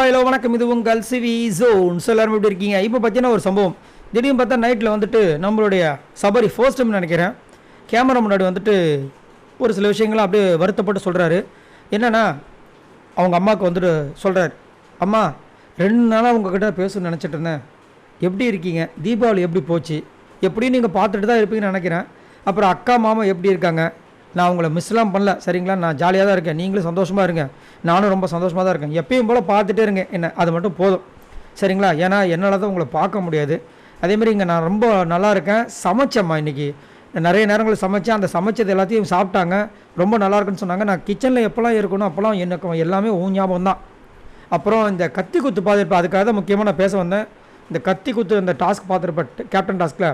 Hello வணக்கம். இது உங்கள் சிவி ஜோன். எல்லாரும் எப்படி இருக்கீங்க? இப்போ பார்த்தீங்கன்னா ஒரு சம்பவம் திடீர்னு பார்த்தா நைட்டில் வந்துட்டு நம்மளுடைய சபரி ஃபர்ஸ்ட் டைம் நினைக்கிறேன் கேமரா முன்னாடி வந்துட்டு ஒரு சில விஷயங்கள்லாம் அப்படியே வருத்தப்பட்டு சொல்கிறாரு. என்னென்னா அவங்க அம்மாவுக்கு வந்துட்டு சொல்கிறார், அம்மா 2 நாளாக உங்ககிட்ட பேசணும்னு நினச்சிட்டு இருந்தேன், எப்படி இருக்கீங்க, தீபாவளி எப்படி போச்சு, எப்படியும் நீங்கள் பார்த்துட்டு தான் இருப்பீங்கன்னு நினைக்கிறேன். அப்புறம் அக்கா மாமா எப்படி இருக்காங்க, நான் உங்களை மிஸ்லாம் பண்ணல சரிங்களா, நான் ஜாலியாக தான் இருக்கேன், நீங்களும் சந்தோஷமாக இருங்க, நானும் ரொம்ப சந்தோஷமாக தான் இருக்கேன், எப்பயும் போல் பார்த்துட்டே இருங்க என்ன, அது மட்டும் போதும் சரிங்களா. ஏன்னா என்னால் தான் உங்களை பார்க்க முடியாது. அதேமாதிரி இங்கே நான் ரொம்ப நல்லா இருக்கேன், சமைச்சேம்மா இன்றைக்கி நிறைய நேரங்களில் சமைச்சேன், அந்த சமைச்சது எல்லாத்தையும் சாப்பிட்டாங்க, ரொம்ப நல்லா இருக்குன்னு சொன்னாங்க. நான் கிச்சனில் எப்போல்லாம் இருக்கணும் அப்போல்லாம் எனக்கு எல்லாமே ஞாபகம் தான். அப்புறம் இந்த கத்தி குத்து பார்த்துருப்பேன், அதுக்காக தான் முக்கியமாக நான் பேச வந்தேன். இந்த கத்தி குத்து அந்த டாஸ்க் பார்த்துருப்பேன் கேப்டன் டாஸ்கில்,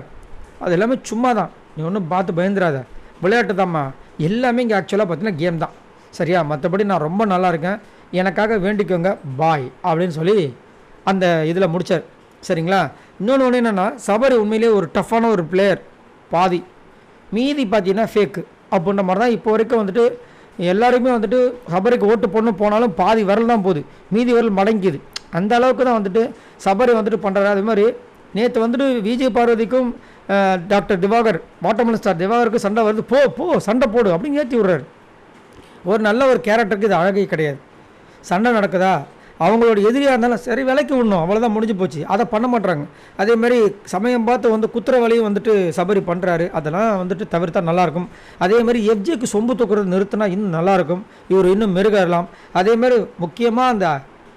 அது எல்லாமே சும்மா தான், நீ ஒன்றும் பார்த்து பயந்துடாத, விளையாட்டு தான்மா, எல்லாமே இங்கே ஆக்சுவலாக பார்த்தீங்கன்னா கேம் தான் சரியா. மற்றபடி நான் ரொம்ப நல்லா இருக்கேன், எனக்காக வேண்டிக்கோங்க, பாய் அப்படின்னு சொல்லி அந்த இதில் முடித்தார் சரிங்களா. இன்னொன்று என்னென்னா சபரி உண்மையிலேயே ஒரு டஃப்பான ஒரு பிளேயர், பாதி மீதி பார்த்தீங்கன்னா ஃபேக்கு அப்படின்ற மாதிரி தான் இப்போ வரைக்கும் வந்துட்டு எல்லாருமே வந்துட்டு சபரிக்கு ஓட்டு போடணும் போனாலும் பாதி விரல் தான் போகுது, மீதி விரல் மடங்கிது, அந்த அளவுக்கு தான் வந்துட்டு சபரி வந்துட்டு பண்ணுறாரு. அது மாதிரி நேற்று வந்துட்டு விஜய் பார்வதிக்கும் டாக்டர் திவாகர் பாட்டமன் ஸ்டார் திவாகருக்கு சண்டை வருது, போ சண்டை போடு அப்படின்னு ஏற்றி விட்றாரு. ஒரு நல்ல ஒரு கேரக்டருக்கு இது அழகே கிடையாது. சண்டை நடக்குதா அவங்களோட எதிரியாக இருந்தாலும் சரி விலைக்கு விடணும், அவ்வளோதான், முடிஞ்சு போச்சு. அதை பண்ண மாட்டுறாங்க. அதேமாதிரி சமயம் பார்த்து வந்து குத்துற வழியும் வந்துட்டு சபரி பண்ணுறாரு, அதெல்லாம் வந்துட்டு தவிர்த்தா நல்லாயிருக்கும். அதேமாதிரி எஃப்ஜேக்கு சொம்பு தூக்குறது நிறுத்தினா இன்னும் நல்லாயிருக்கும், இவர் இன்னும் மெருகலாம். அதேமாதிரி முக்கியமாக அந்த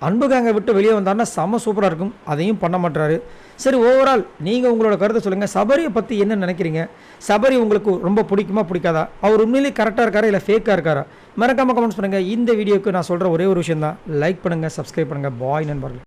அன்பு கேங்கை விட்டு வெளியே வந்தாருன்னா செம சூப்பராக இருக்கும், அதையும் பண்ண மாட்டுறாரு. சரி, ஓவரால் நீங்கள் உங்களோட கருத்தை சொல்லுங்கள், சபரியை பற்றி என்ன நினைக்கிறீங்க, சபரி உங்களுக்கு ரொம்ப பிடிக்குமா பிடிக்காதா, அவர் உண்மையிலேயே கரெக்டாக இருக்காரா இல்லை ஃபேக்காக இருக்காரா, மறக்காமல் கமெண்ட்ஸ் பண்ணுங்கள். இந்த வீடியோக்கு நான் சொல்கிற ஒரே ஒரு விஷயம் தான், லைக் பண்ணுங்கள், சப்ஸ்கிரைப் பண்ணுங்கள். பாய் நண்பர்கள்.